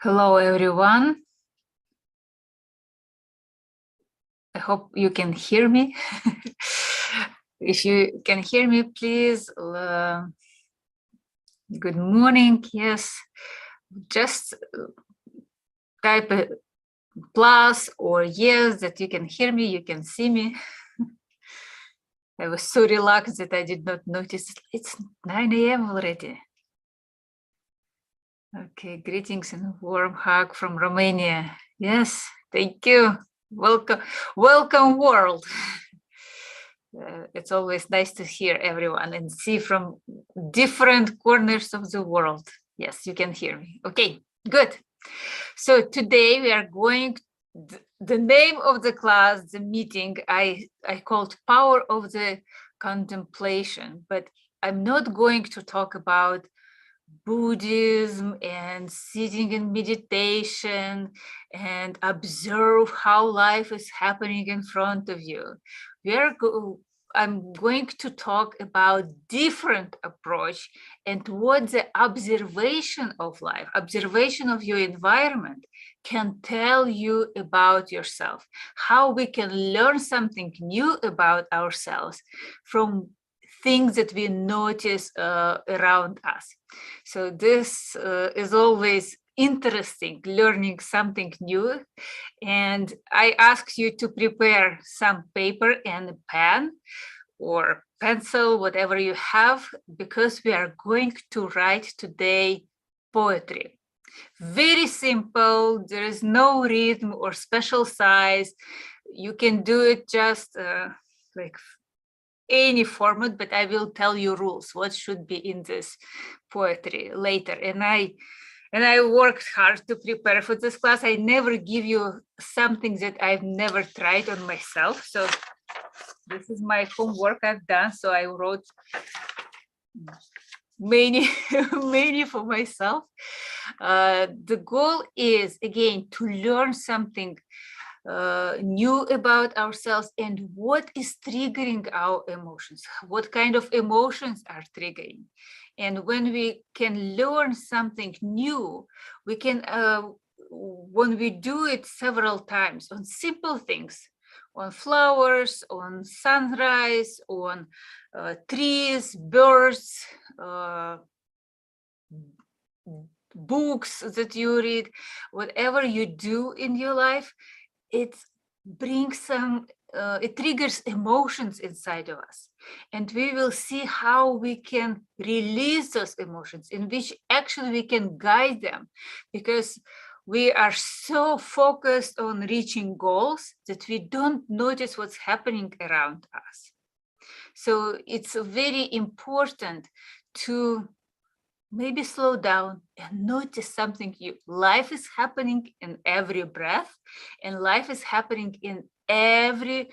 Hello, everyone. I hope you can hear me. If you can hear me, please. Good morning. Yes, just type a plus or yes that you can hear me, you can see me. I was so relaxed that I did not notice it's 9 a.m. already. Okay, greetings and a warm hug from Romania. Yes, thank you. Welcome world. It's always nice to hear everyone and see from different corners of the world. Yes, you can hear me. Okay, good. So today we are going, the name of the class, the meeting, I called Power of the Contemplation, but I'm not going to talk about Buddhism and sitting in meditation and observe how life is happening in front of you. I'm going to talk about different approach and what the observation of life, observation of your environment can tell you about yourself, how we can learn something new about ourselves from things that we notice around us. So this is always interesting, learning something new. And I ask you to prepare some paper and a pen or pencil, whatever you have, because we are going to write today poetry. Very simple, there is no rhythm or special size. You can do it just like any format, but I will tell you rules, what should be in this poetry later. And I worked hard to prepare for this class. I never give you something that I've never tried on myself. So this is my homework I've done. So I wrote many for myself. The goal is, again, to learn something new about ourselves and what is triggering our emotions, what kind of emotions are triggering. And when we can learn something new, we can, when we do it several times on simple things, on flowers, on sunrise, on trees, birds, books that you read, whatever you do in your life, it brings some, it triggers emotions inside of us. And we will see how we can release those emotions, in which actually we can guide them, because we are so focused on reaching goals that we don't notice what's happening around us. So it's very important to maybe slow down and notice something new. Life is happening in every breath, and life is happening in everything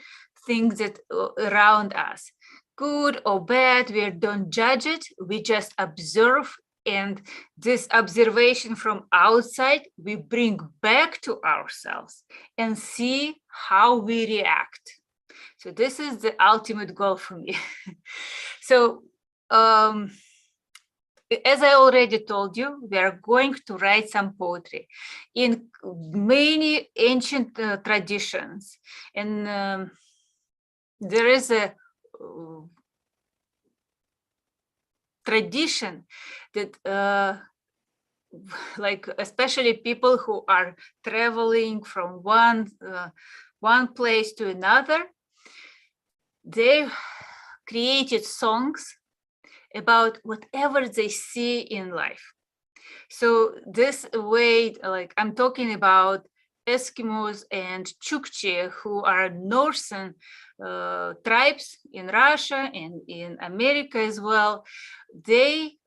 that around us, good or bad. We don't judge it, we just observe. And this observation from outside, we bring back to ourselves and see how we react. So this is the ultimate goal for me. So, as I already told you, we are going to write some poetry in many ancient traditions. And there is a tradition that like especially people who are traveling from one place to another, they created songs about whatever they see in life. So this way, like I'm talking about Eskimos and Chukchi, who are northern tribes in Russia and in America as well. They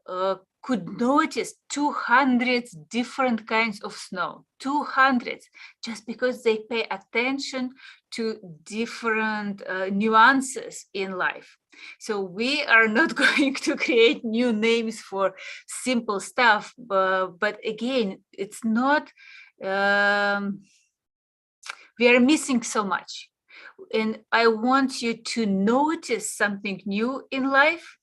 could notice 200 different kinds of snow, 200, just because they pay attention to different nuances in life. So we are not going to create new names for simple stuff, but again, it's not, we are missing so much. And I want you to notice something new in life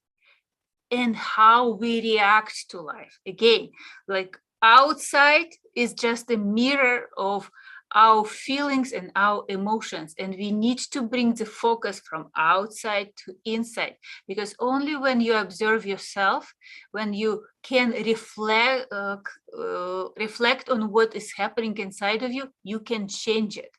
and how we react to life. Again, like outside is just a mirror of our feelings and our emotions, and we need to bring the focus from outside to inside, because only when you observe yourself, when you can reflect on what is happening inside of you, you can change it.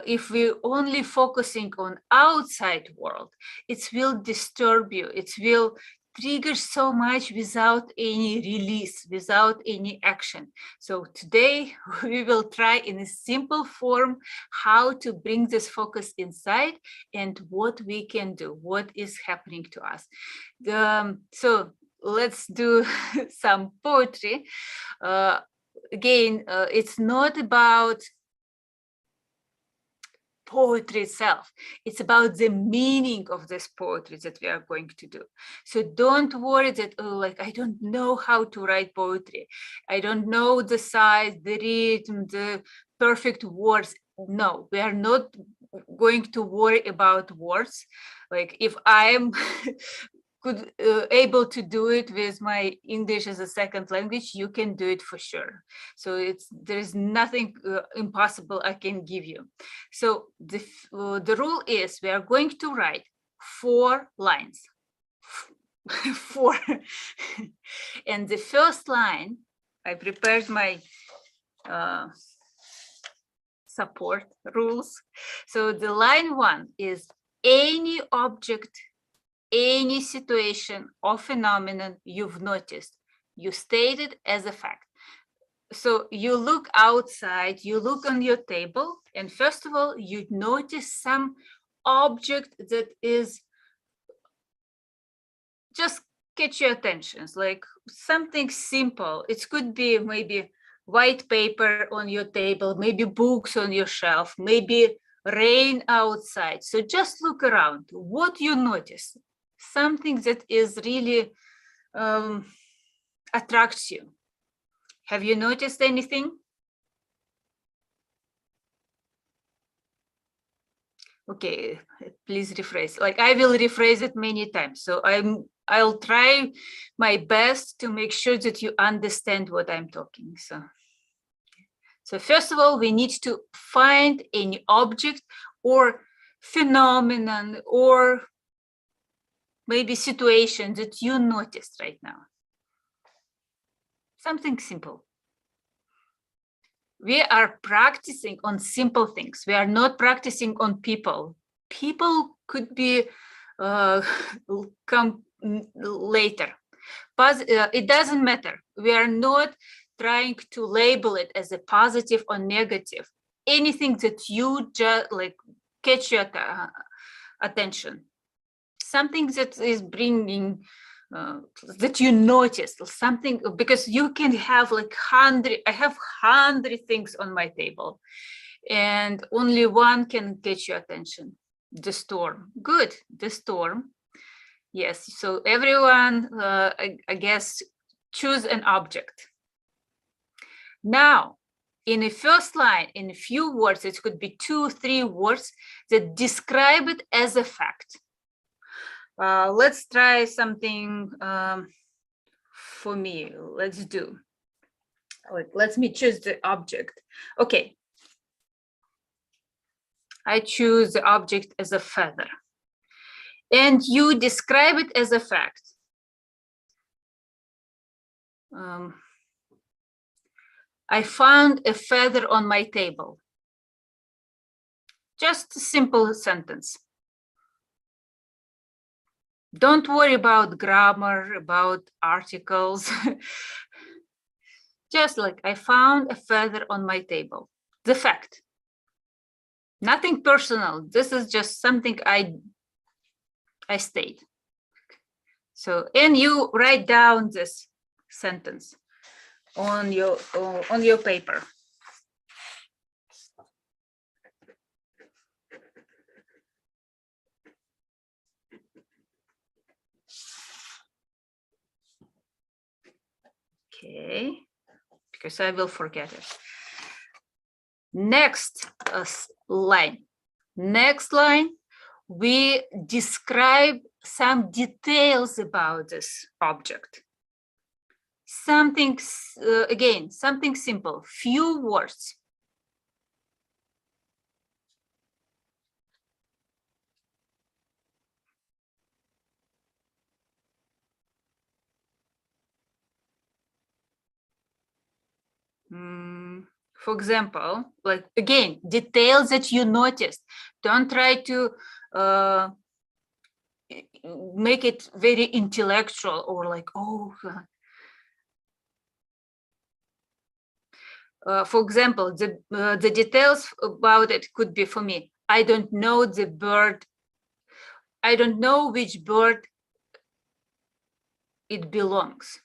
If we're only focusing on outside world, it will disturb you, it will trigger so much without any release, without any action. So today we will try in a simple form how to bring this focus inside and what we can do, what is happening to us. So let's do some poetry. Again, it's not about poetry itself, it's about the meaning of this poetry that we are going to do. So don't worry that, oh, like, I don't know how to write poetry, I don't know the size, the rhythm, the perfect words. No, we are not going to worry about words. Like, if I'm able to do it with my English as a second language, you can do it for sure. So there's nothing impossible I can give you. So the rule is we are going to write 4 lines. 4. And the first line, I prepared my support rules. So the line 1 is any object, any situation or phenomenon you've noticed, you state it as a fact. So you look outside, you look on your table, and first of all, you notice some object that is just catch your attention, like something simple. It could be maybe white paper on your table, maybe books on your shelf, maybe rain outside. So just look around, what you notice, something that is really attracts you. Have you noticed anything? Okay, please rephrase. Like, I will rephrase it many times. So I'll try my best to make sure that you understand what I'm talking. So first of all, we need to find any object or phenomenon or maybe situation that you noticed right now. Something simple. We are practicing on simple things. We are not practicing on people. People could be come later, but it doesn't matter. We are not trying to label it as a positive or negative. Anything that you just like catch your attention, something that is bringing that you notice something, because you can have like 100, I have 100 things on my table and only one can catch your attention. The storm. Good, the storm. Yes, so everyone, I guess, choose an object. Now, in the first line, in a few words, it could be 2, 3 words that describe it as a fact. Let's try something for me. Let's do. Let me choose the object. Okay. I choose the object as a feather. And you describe it as a fact. I found a feather on my table. Just a simple sentence. Don't worry about grammar, about articles. Just like I found a feather on my table. The fact. Nothing personal. This is just something I state. So, and you write down this sentence on your paper. Okay, because I will forget it. Next line. Next line, we describe some details about this object. something, again, something simple, few words. For example, like, again, details that you noticed. Don't try to make it very intellectual or like, oh, for example, the details about it could be, for me, I don't know the bird. I don't know which bird it belongs.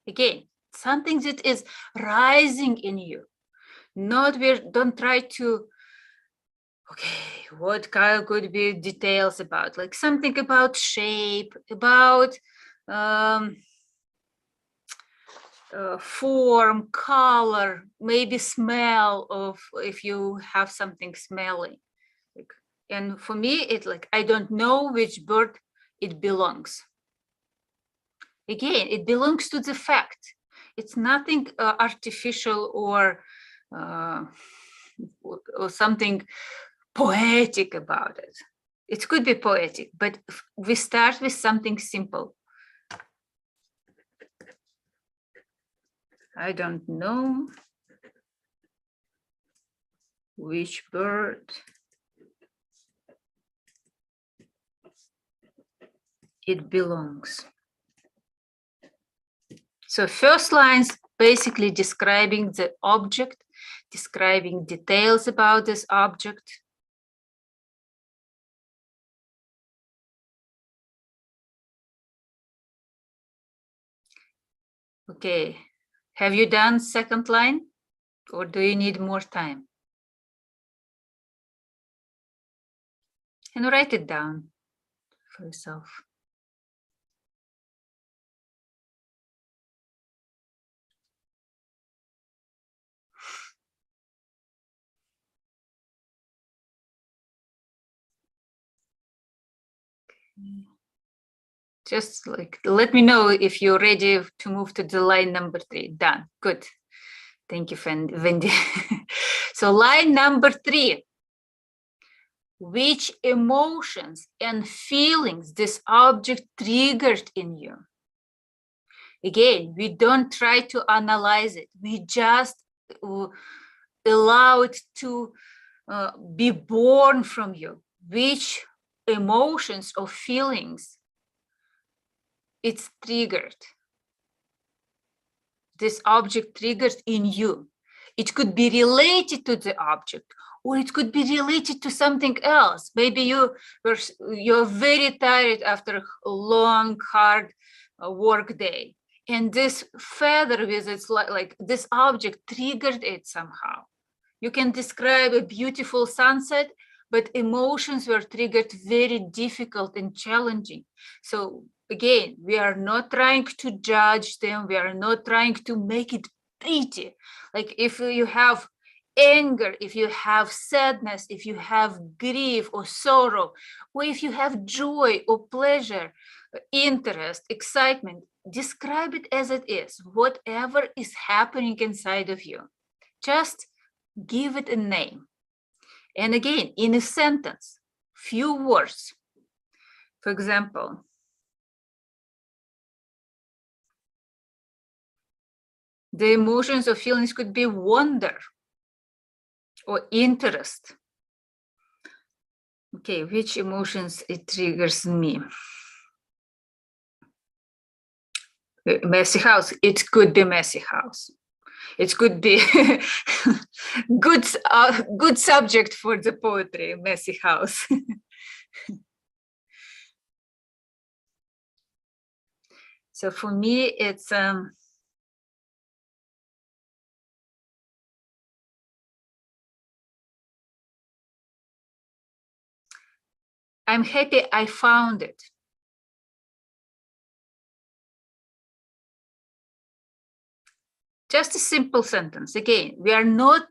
Again, something that is rising in you. Not where, don't try to, okay, what kind could be details about, like something about shape, about form, color, maybe smell of, if you have something smelly. Like, and for me, it's like, I don't know which bird it belongs. Again, it belongs to the fact. It's nothing artificial or something poetic about it. It could be poetic, but we start with something simple. I don't know which bird it belongs. So first lines basically describing the object, describing details about this object. Okay, have you done second line or do you need more time? And write it down for yourself. Just like, let me know if you're ready to move to the line number 3. Done. Good. Thank you, Wendy. So line number 3. Which emotions and feelings this object triggered in you? Again, we don't try to analyze it. We just allow it to be born from you. Which emotions or feelings it's triggered? This object triggers in you. It could be related to the object, or it could be related to something else. Maybe you're very tired after a long, hard work day, and this feather with its like this object triggered it somehow. You can describe a beautiful sunset, but emotions were triggered very difficult and challenging. So again, we are not trying to judge them. We are not trying to make it pretty. Like if you have anger, if you have sadness, if you have grief or sorrow, or if you have joy or pleasure, interest, excitement, describe it as it is, whatever is happening inside of you. Just give it a name. And again, in a sentence, few words. For example, the emotions or feelings could be wonder or interest. Okay, which emotions it triggers me? Messy house, it could be messy house. It could be good subject for the poetry, messy house. So for me, it's I'm happy I found it. Just a simple sentence. Again, we are not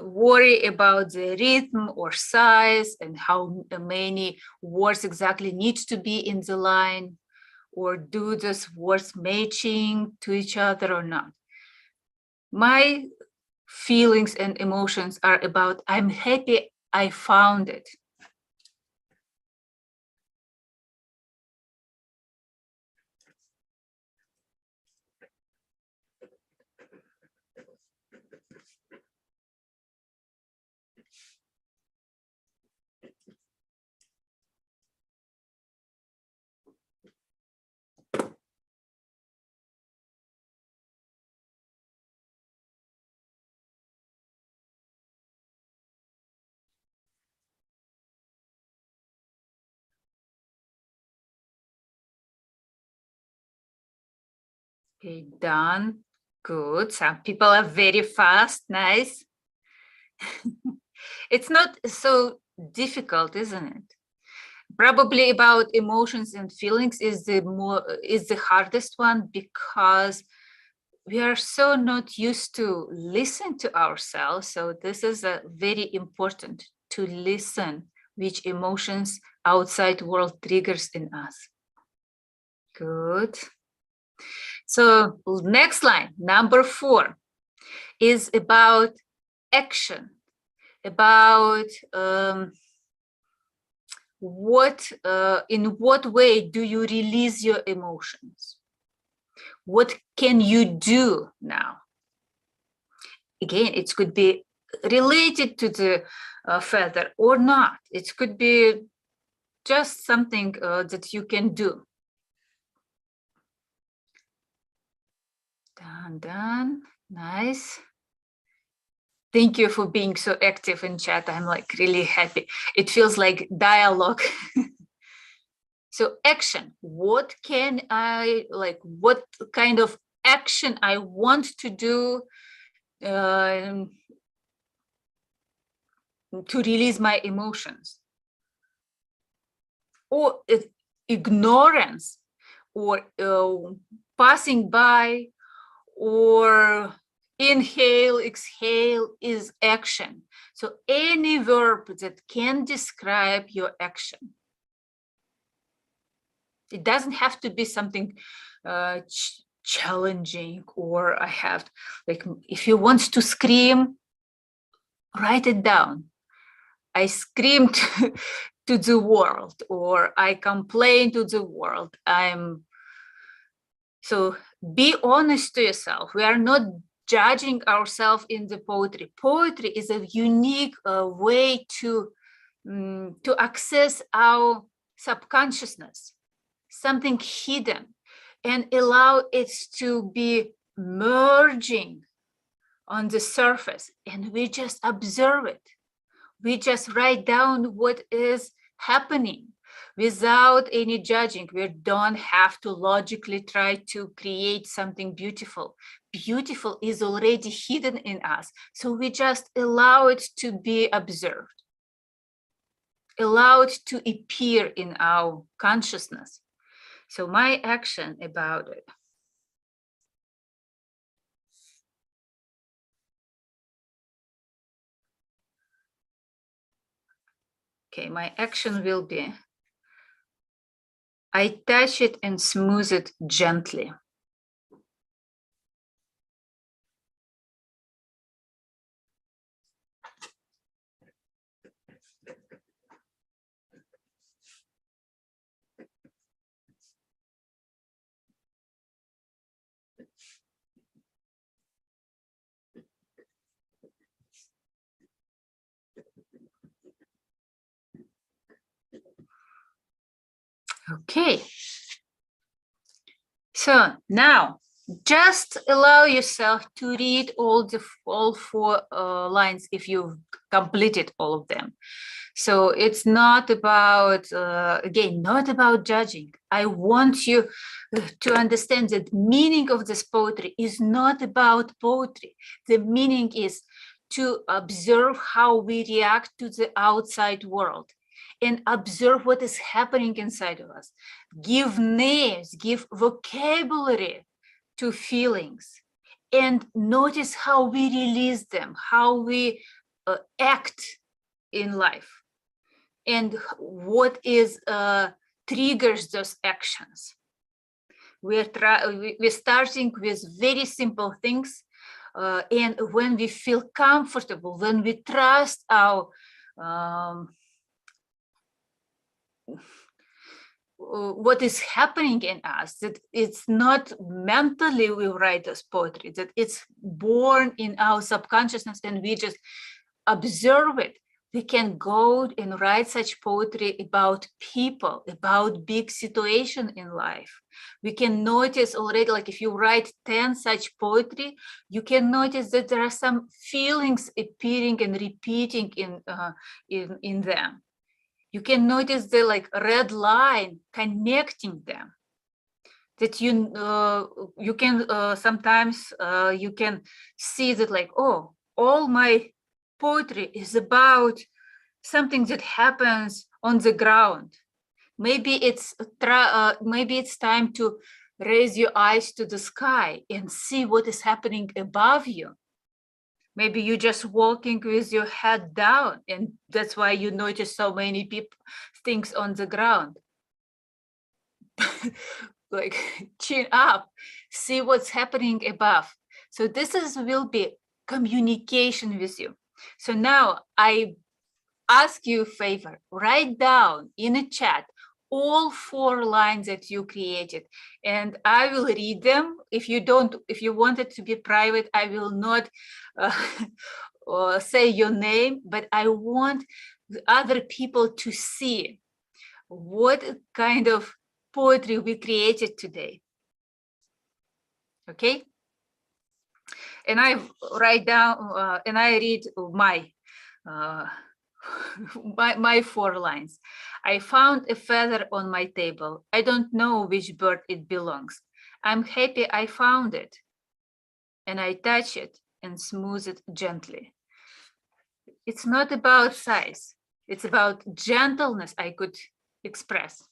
worry about the rhythm or size and how many words exactly need to be in the line, or do those words matching to each other or not. My feelings and emotions are about, I'm happy I found it. Okay, done. Good. Some people are very fast. Nice. It's not so difficult, isn't it? Probably about emotions and feelings is the hardest one, because we are so not used to listen to ourselves. So this is a very important to listen which emotions outside world triggers in us. Good. So next line, number 4, is about action, about in what way do you release your emotions? What can you do now? Again, it could be related to the feather or not. It could be just something that you can do. Done. Nice. Thank you for being so active in chat. I'm like really happy. It feels like dialogue. So action, what can I, like, what kind of action I want to do to release my emotions? Or ignorance, or passing by, or inhale, exhale is action. So any verb that can describe your action. It doesn't have to be something challenging, or I have, like, if you want to scream, write it down. I screamed to the world, or I complain to the world. So be honest to yourself. We are not judging ourselves in the poetry. Poetry is a unique way to access our subconsciousness, something hidden, and allow it to be merging on the surface, and we just observe it. We just write down what is happening without any judging. We don't have to logically try to create something beautiful. Beautiful is already hidden in us. So we just allow it to be observed, allow it to appear in our consciousness. So my action about it. Okay, my action will be, I touch it and smooth it gently. Okay. So now just allow yourself to read all 4 lines if you've completed all of them. So it's not about, again, not about judging. I want you to understand that the meaning of this poetry is not about poetry. The meaning is to observe how we react to the outside world and observe what is happening inside of us. Give names, give vocabulary to feelings, and notice how we release them, how we act in life, and what is triggers those actions. We're starting with very simple things, and when we feel comfortable, when we trust our what is happening in us, that it's not mentally we write this poetry, that it's born in our subconsciousness and we just observe it. We can go and write such poetry about people, about big situation in life. We can notice already, like if you write 10 such poetry, you can notice that there are some feelings appearing and repeating in them. You can notice the like red line connecting them. That you can sometimes you can see that like, oh, all my poetry is about something that happens on the ground. Maybe it's time to raise your eyes to the sky and see what is happening above you. Maybe you're just walking with your head down, and that's why you notice so many things on the ground. Like chin up, see what's happening above. So this will be communication with you. So now I ask you a favor, write down in a chat all 4 lines that you created, and I will read them. If you want it to be private, I will not say your name, but I want other people to see what kind of poetry we created today. Okay? And I write down and I read my my 4 lines. I found a feather on my table. I don't know which bird it belongs. I'm happy I found it. And I touch it and smooth it gently. It's not about size. It's about gentleness I could express.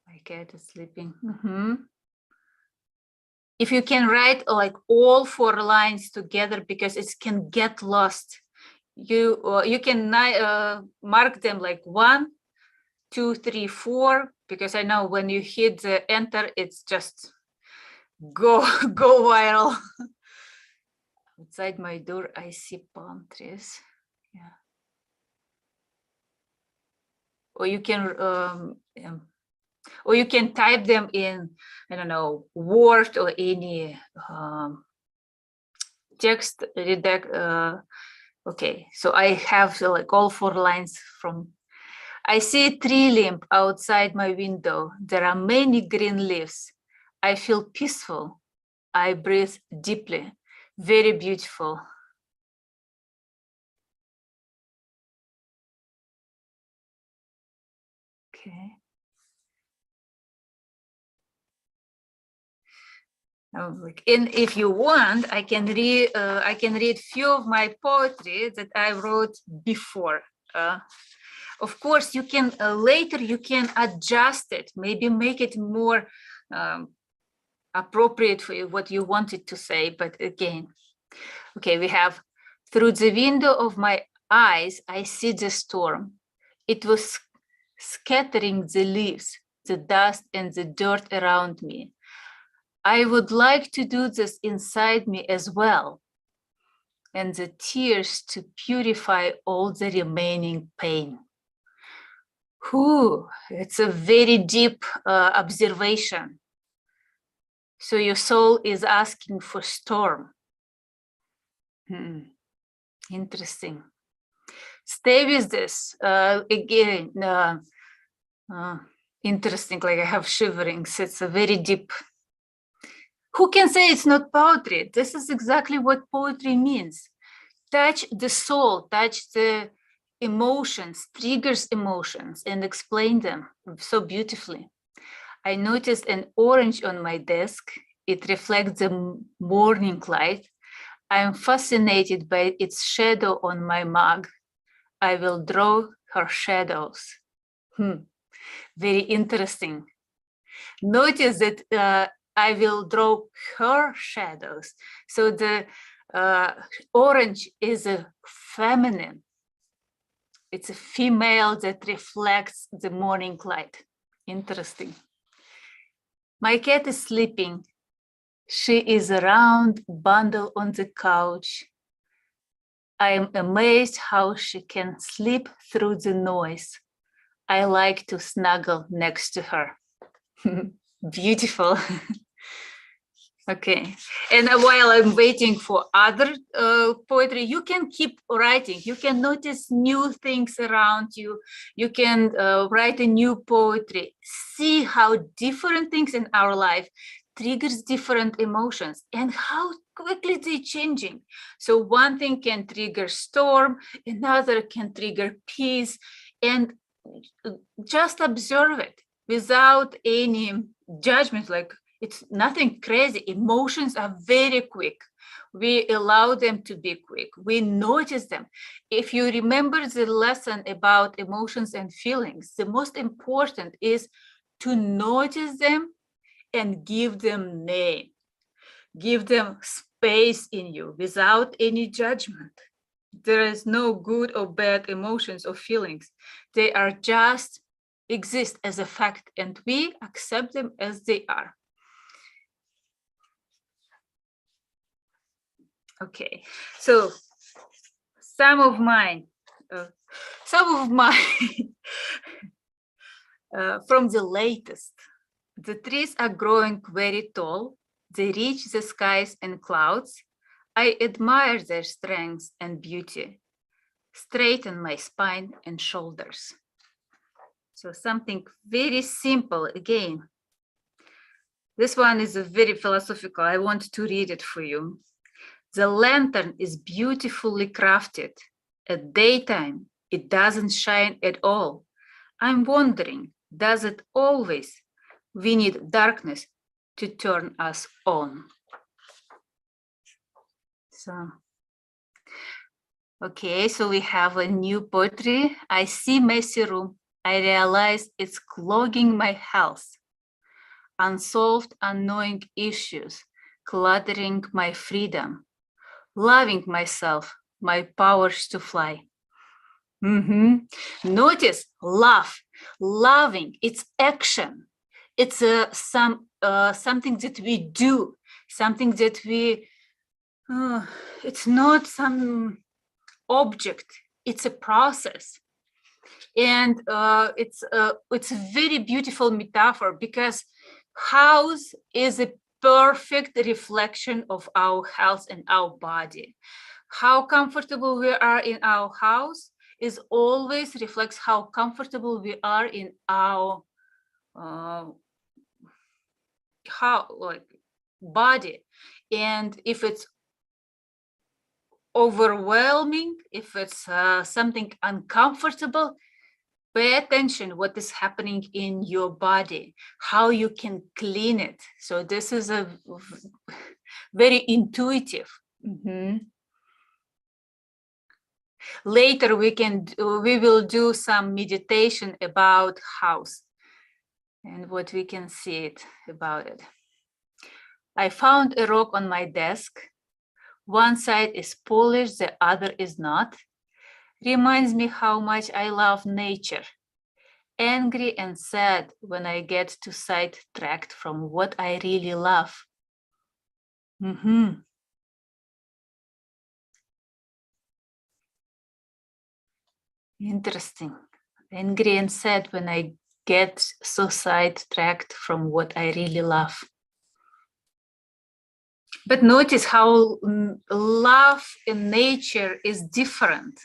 My cat is sleeping. If you can write like all 4 lines together, because it can get lost, you can mark them like 1, 2, 3, 4, because I know when you hit the enter, it's just go viral. Outside my door, I see palm trees. Yeah. Or you can type them in, I don't know, Word or any text redact. Okay, so I have like all 4 lines from. I see a tree limb outside my window. There are many green leaves. I feel peaceful. I breathe deeply. Very beautiful. Okay. And if you want, I can read few of my poetry that I wrote before. Of course, you can later you can adjust it, maybe make it more appropriate for what you wanted to say. But again, okay, we have, through the window of my eyes, I see the storm. It was scattering the leaves, the dust and the dirt around me. I would like to do this inside me as well, and the tears to purify all the remaining pain. It's a very deep observation. So your soul is asking for storm. Interesting. Stay with this. Again, interesting, like I have shiverings. It's a very deep. Who can say it's not poetry? This is exactly what poetry means. Touch the soul, touch the emotions, triggers emotions, and explain them so beautifully. I noticed an orange on my desk. It reflects the morning light. I am fascinated by its shadow on my mug. I will draw her shadows. Very interesting. Notice that I will draw her shadows. So the orange is a feminine. It's a female that reflects the morning light. Interesting. My cat is sleeping. She is a round bundle on the couch. I am amazed how she can sleep through the noise. I like to snuggle next to her. Beautiful. Okay, and while I'm waiting for other poetry, you can keep writing. You can notice new things around you. You can write a new poetry. See how different things in our life triggers different emotions and how quickly they're changing. So one thing can trigger storm, another can trigger peace, and just observe it without any judgment, like it's nothing crazy. Emotions are very quick. We allow them to be quick. We notice them. If you remember the lesson about emotions and feelings, the most important is to notice them and give them name. Give them space in you without any judgment. There is no good or bad emotions or feelings. They are just exist as a fact, and we accept them as they are. Okay, so some of mine from the latest. The trees are growing very tall. They reach the skies and clouds. I admire their strength and beauty. Straighten my spine and shoulders. So something very simple again. This one is a very philosophical. I want to read it for you. The lantern is beautifully crafted. At daytime, it doesn't shine at all. I'm wondering, does it always? We need darkness to turn us on. So, okay, so we have a new poetry. I see messy room. I realize it's clogging my health. Unsolved, unknowing issues, cluttering my freedom. Loving myself, my powers to fly. Notice love, loving, it's action. It's something that we do, something that we, it's not some object, it's a process. And it's a very beautiful metaphor because house is a perfect reflection of our health and our body. How comfortable we are in our house is always reflects how comfortable we are in our body. And if it's overwhelming, if it's something uncomfortable, pay attention what is happening in your body, how you can clean it. So this is a very intuitive. Later we will do some meditation about house and what we can see it about it. I found a rock on my desk. One side is polished, the other is not. Reminds me how much I love nature. Angry and sad when I get to sidetracked from what I really love. Interesting. Angry and sad when I get so sidetracked from what I really love. But notice how love in nature is different.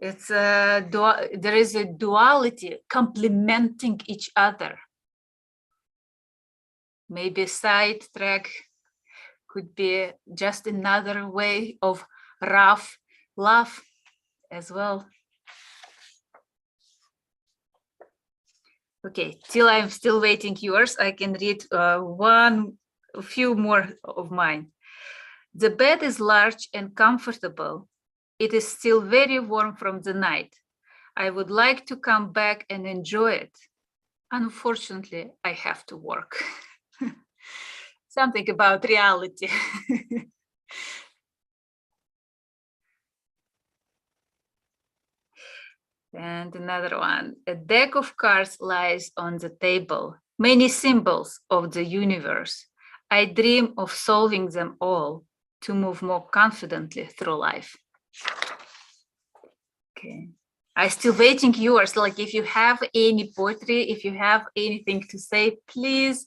It's there is a duality complementing each other. Maybe sidetrack could be just another way of rough love as well. Okay, till I'm still waiting yours, I can read a few more of mine. The bed is large and comfortable. It is still very warm from the night. I would like to come back and enjoy it. Unfortunately, I have to work. something about reality. And another one, a deck of cards lies on the table, many symbols of the universe. I dream of solving them all to move more confidently through life. Okay. I'm still waiting yours. Like if you have any poetry, if you have anything to say, please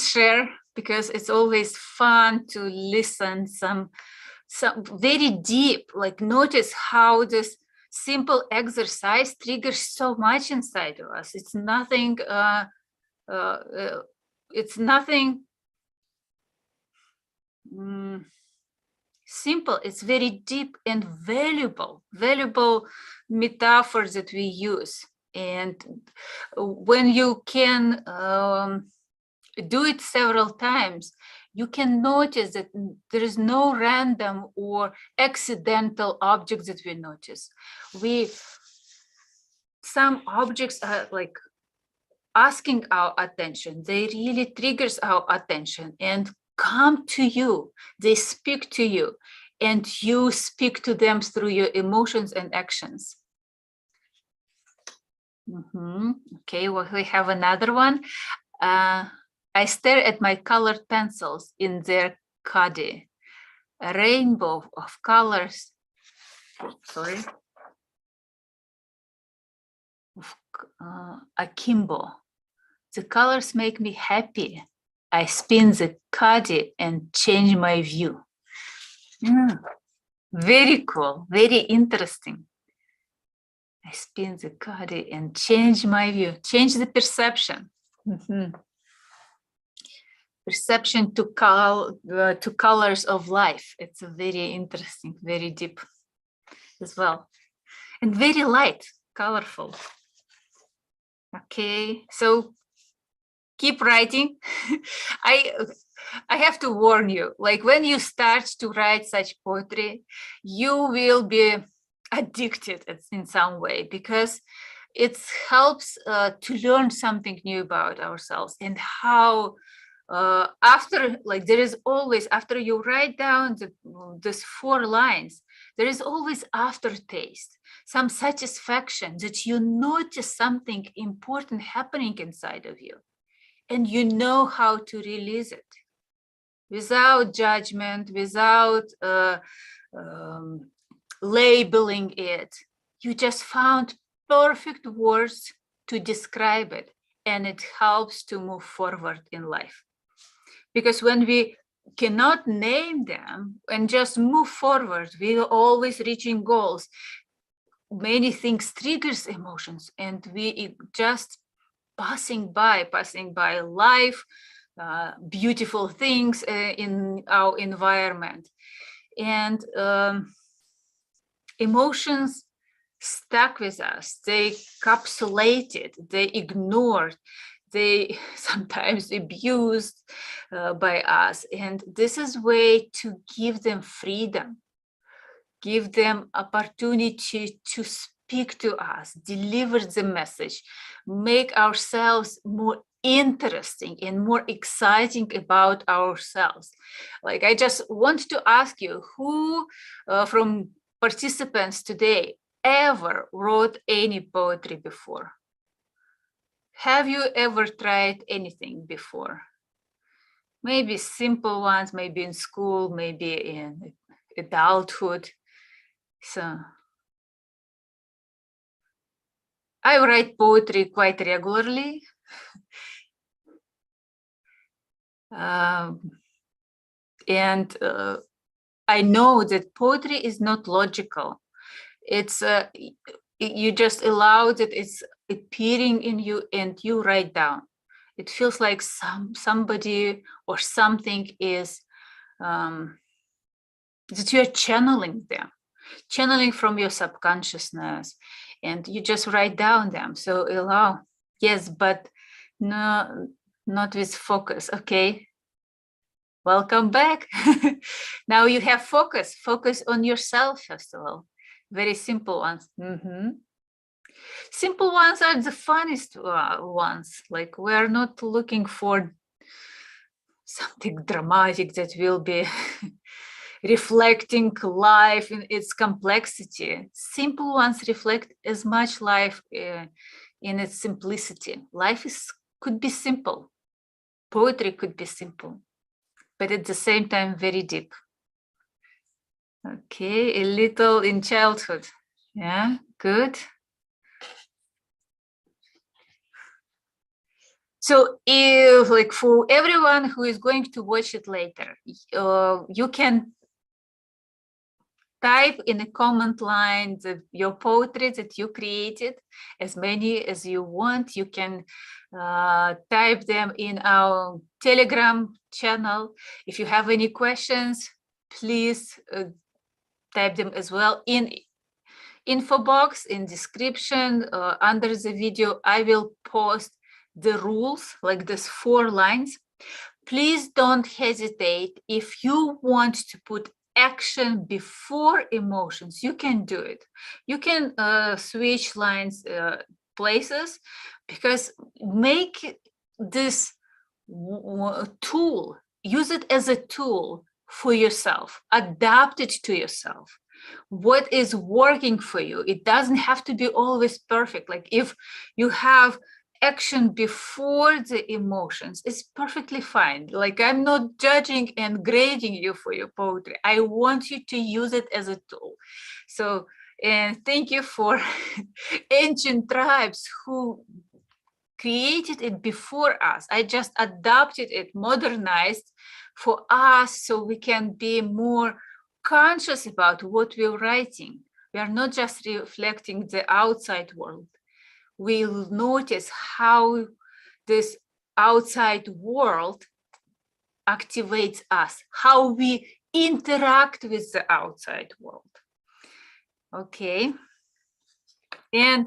share, because it's always fun to listen some very deep, like notice how this simple exercise triggers so much inside of us. It's nothing, simple. It's very deep and valuable metaphors that we use. And when you can do it several times, you can notice that there is no random or accidental objects that we notice. Some objects are like asking our attention. They really triggers our attention and come to you. They speak to you, and you speak to them through your emotions and actions. Okay, well, we have another one. I stare at my colored pencils in their cuddy. A rainbow of colors. Akimbo. The colors make me happy. I spin the cuddy and change my view. Very cool, very interesting. I spin the cuddy and change my view, change the perception. Perception to colors of life. It's very interesting, very deep as well. And very light, colorful. Okay, so keep writing. I have to warn you, like when you start to write such poetry, you will be addicted in some way, because it helps to learn something new about ourselves, and how after, like there is always, after you write down these 4 lines, there is always aftertaste, some satisfaction that you notice something important happening inside of you, and you know how to release it without judgment, without labeling it. You just found perfect words to describe it, and it helps to move forward in life. Because when we cannot name them and just move forward, we are always reaching goals. Many things triggers emotions, and we just passing by life, beautiful things in our environment, and emotions stuck with us. They capsulated, they ignored, they sometimes abused by us, and this is way to give them freedom, give them opportunity to speak to us, deliver the message, make ourselves more interesting and more exciting about ourselves. Like, I just want to ask you, who from participants today ever wrote any poetry before? Have you ever tried anything before? Maybe simple ones, maybe in school, maybe in adulthood. So I write poetry quite regularly. And I know that poetry is not logical. It's you just allow that it's appearing in you and you write down. It feels like somebody or something is that you're channeling them, channeling from your subconsciousness, and you just write down them. So allow, yes, but no, not with focus. Okay, welcome back. Now you have focus on yourself, first of all. Very simple ones. Simple ones are the funniest ones. Like, we're not looking for something dramatic that will be reflecting life in its complexity. Simple ones reflect as much life in its simplicity. Life could be simple. Poetry could be simple, but at the same time, very deep. Okay, a little in childhood. Yeah, good. So if, like, for everyone who is going to watch it later, you can type in a comment line your poetry that you created, as many as you want. You can type them in our Telegram channel. If you have any questions, please type them as well in info box, in description under the video. I will post the rules, like these 4 lines. Please don't hesitate. If you want to put action before emotions, you can do it. You can switch lines places, because make this tool, use it as a tool for yourself, adapt it to yourself. What is working for you? It doesn't have to be always perfect. Like if you have action before the emotions, it's perfectly fine. Like, I'm not judging and grading you for your poetry. I want you to use it as a tool. So, and thank you for ancient tribes who created it before us. I just adapted it, modernized for us, so we can be more conscious about what we're writing. We are not just reflecting the outside world. We'll notice how this outside world activates us, how we interact with the outside world. Okay. And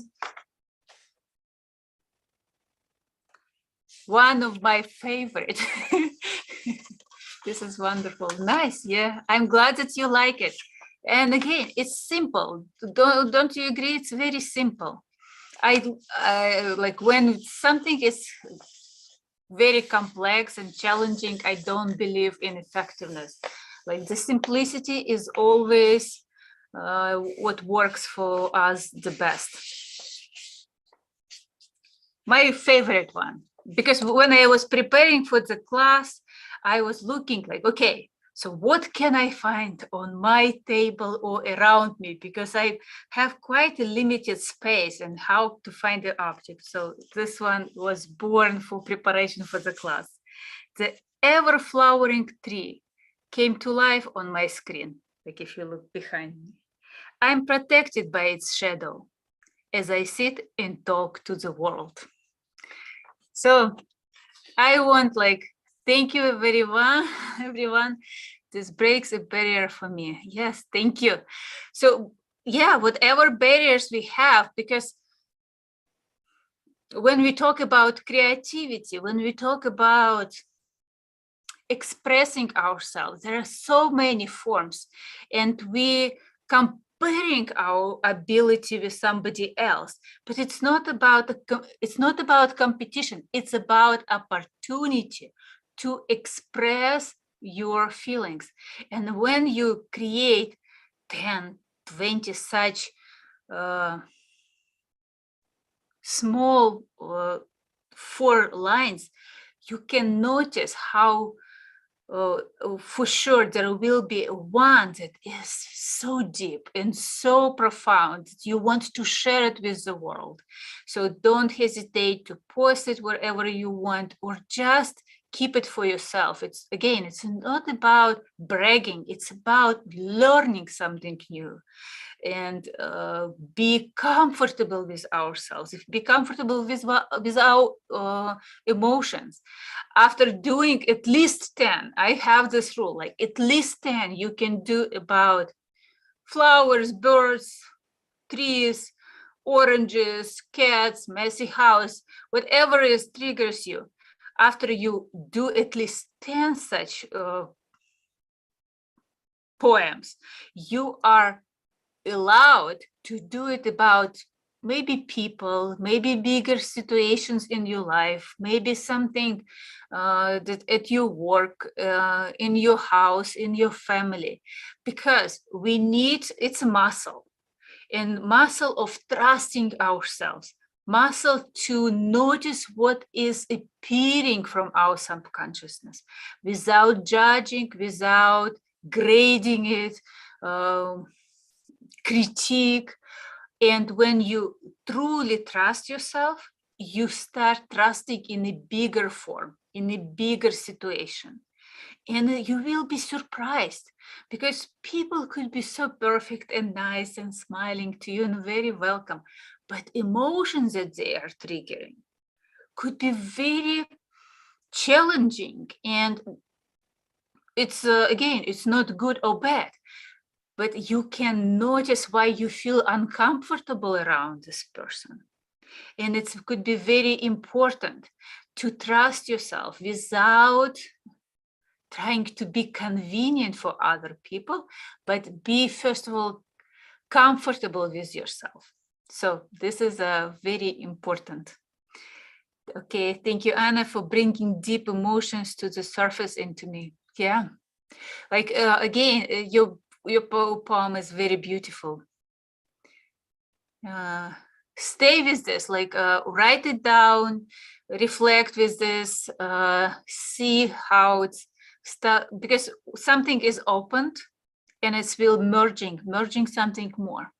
one of my favorite, this is wonderful. Nice. Yeah, I'm glad that you like it. And again, it's simple. Don't you agree? It's very simple. I like when something is very complex and challenging, I don't believe in effectiveness. Like, the simplicity is always what works for us the best. My favorite one, because when I was preparing for the class, I was looking like, okay, so what can I find on my table or around me? Because I have quite a limited space and how to find the object. So this one was born for preparation for the class. The ever-flowering tree came to life on my screen. Like, if you look behind me, I'm protected by its shadow as I sit and talk to the world. So I want, like, thank you everyone. This breaks a barrier for me. Yes, thank you. So yeah, whatever barriers we have, because when we talk about creativity, when we talk about expressing ourselves, there are so many forms, and we comparing our ability with somebody else. But it's not about competition. It's about opportunity to express your feelings. And when you create 10, 20 such small 4 lines, you can notice how for sure there will be one that is so deep and so profound that you want to share it with the world. So don't hesitate to post it wherever you want, or just keep it for yourself. It's not about bragging, it's about learning something new. And be comfortable with ourselves, be comfortable with our emotions. After doing at least 10, I have this rule, like at least 10 you can do about flowers, birds, trees, oranges, cats, messy house, whatever triggers you. After you do at least 10 such poems, you are allowed to do it about maybe people, maybe bigger situations in your life, maybe something that at your work, in your house, in your family, because we need, it's a muscle, and muscle of trusting ourselves, muscle to notice what is appearing from our subconsciousness without judging, without grading it, critique. And when you truly trust yourself, you start trusting in a bigger form, in a bigger situation. And you will be surprised, because people could be so perfect and nice and smiling to you and very welcome. But emotions that they are triggering could be very challenging. And it's, again, it's not good or bad, but you can notice why you feel uncomfortable around this person. And it could be very important to trust yourself without trying to be convenient for other people, but be, first of all, comfortable with yourself. So this is a very important. Okay, thank you, Anna, for bringing deep emotions to the surface into me. Yeah, like again, your poem is very beautiful. Stay with this, like write it down, reflect with this, see how it's because something is opened and it's will merging something more.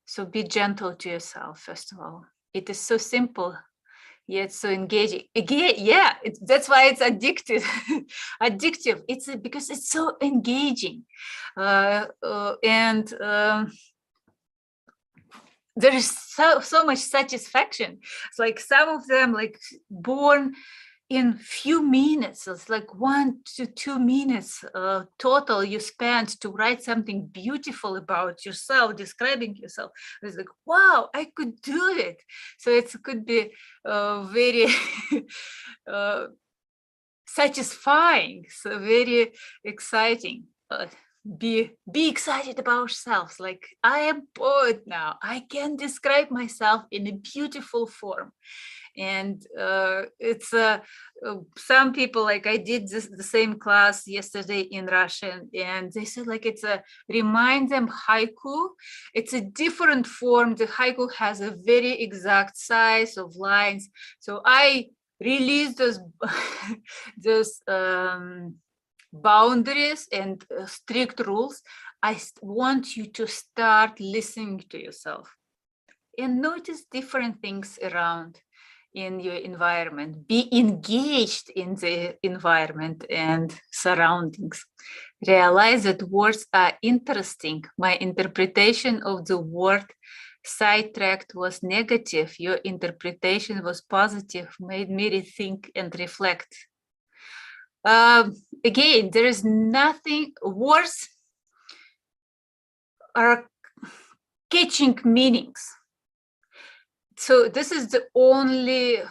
So be gentle to yourself, first of all. It is so simple, yet so engaging. Again, yeah, that's why it's addictive. Addictive. It's because it's so engaging, and there is so much satisfaction. It's like some of them, like born in few minutes. It's like 1 to 2 minutes total you spend to write something beautiful about yourself, describing yourself. It's like, wow, I could do it. So it could be very satisfying, so very exciting. Be excited about ourselves. Like, I am poet now. I can describe myself in a beautiful form. And it's some people, like I did the same class yesterday in Russian, and they said like it's a remind them haiku. It's a different form. The haiku has a very exact size of lines. So I release those those boundaries and strict rules. I want you to start listening to yourself and notice different things around in your environment. Be engaged in the environment and surroundings. Realize that words are interesting. My interpretation of the word sidetracked was negative. Your interpretation was positive, made me rethink and reflect. Again, there is nothing words are catching meanings. So this is the only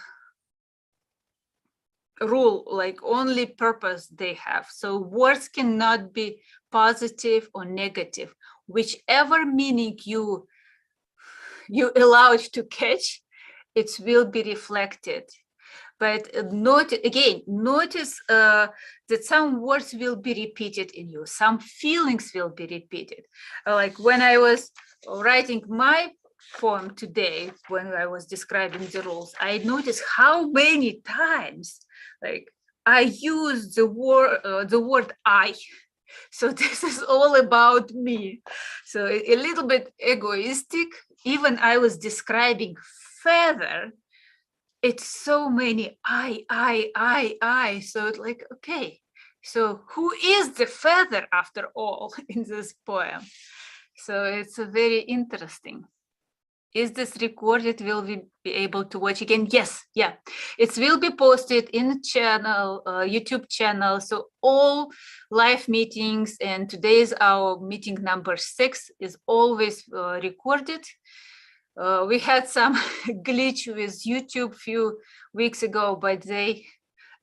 rule, like only purpose they have. So words cannot be positive or negative. Whichever meaning you allow it to catch, it will be reflected. But notice that some words will be repeated in you, some feelings will be repeated. Like when I was writing my poem today, when I was describing the rules, I noticed how many times like I use the word I. So this is all about me. So a little bit egoistic. Even I was describing feather, it's so many I. So it's like, okay, so who is the feather after all in this poem? So it's a very interesting. Is this recorded? Will we be able to watch again? Yes, yeah. It will be posted in the channel, YouTube channel. So all live meetings, and today is our meeting number 6, is always recorded. We had some glitch with YouTube a few weeks ago, but they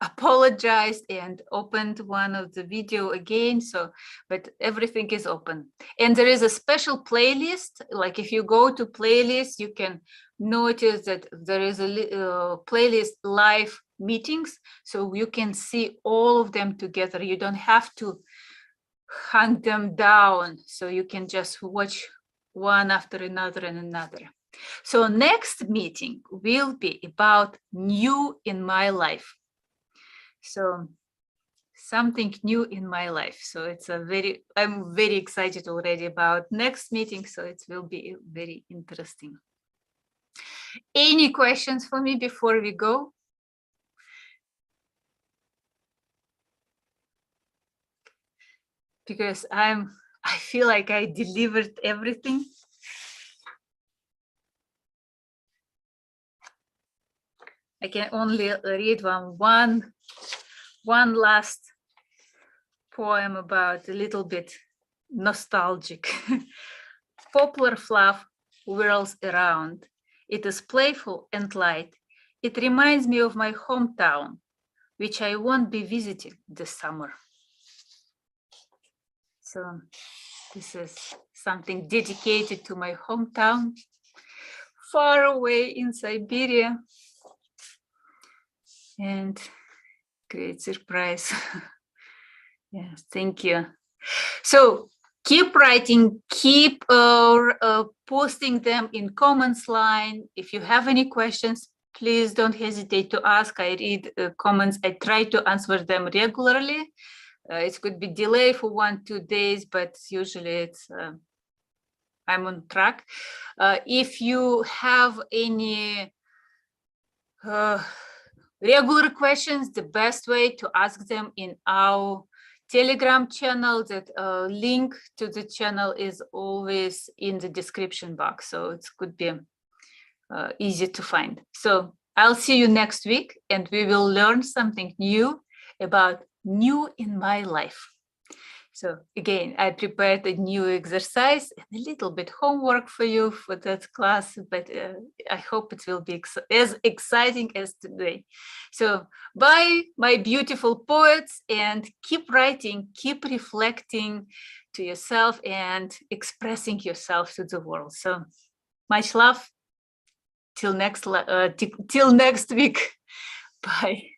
apologized and opened one of the video again, so but everything is open. And there is a special playlist, like if you go to playlist, you can notice that there is a playlist live meetings, so you can see all of them together. You don't have to hunt them down, so you can just watch one after another and another. So next meeting will be about new in my life. So something new in my life. So it's I'm very excited already about next meeting. So it will be very interesting. Any questions for me before we go? Because I feel like I delivered everything. I can only read one last poem about a little bit nostalgic. Poplar fluff whirls around. It is playful and light. It reminds me of my hometown, which I won't be visiting this summer. So this is something dedicated to my hometown, far away in Siberia. And great surprise. Yes, thank you. So keep writing, keep posting them in comments line. If you have any questions, please don't hesitate to ask. I read comments. I try to answer them regularly. It could be delay for 1-2 days, but usually it's I'm on track. If you have any regular questions, the best way to ask them in our Telegram channel. That link to the channel is always in the description box, so it could be easy to find. So I'll see you next week, and we will learn something new about new in my life. So again, I prepared a new exercise and a little bit homework for you for that class, but I hope it will be as exciting as today. So bye, my beautiful poets, and keep writing, keep reflecting to yourself and expressing yourself to the world. So much love. Till next week. Bye.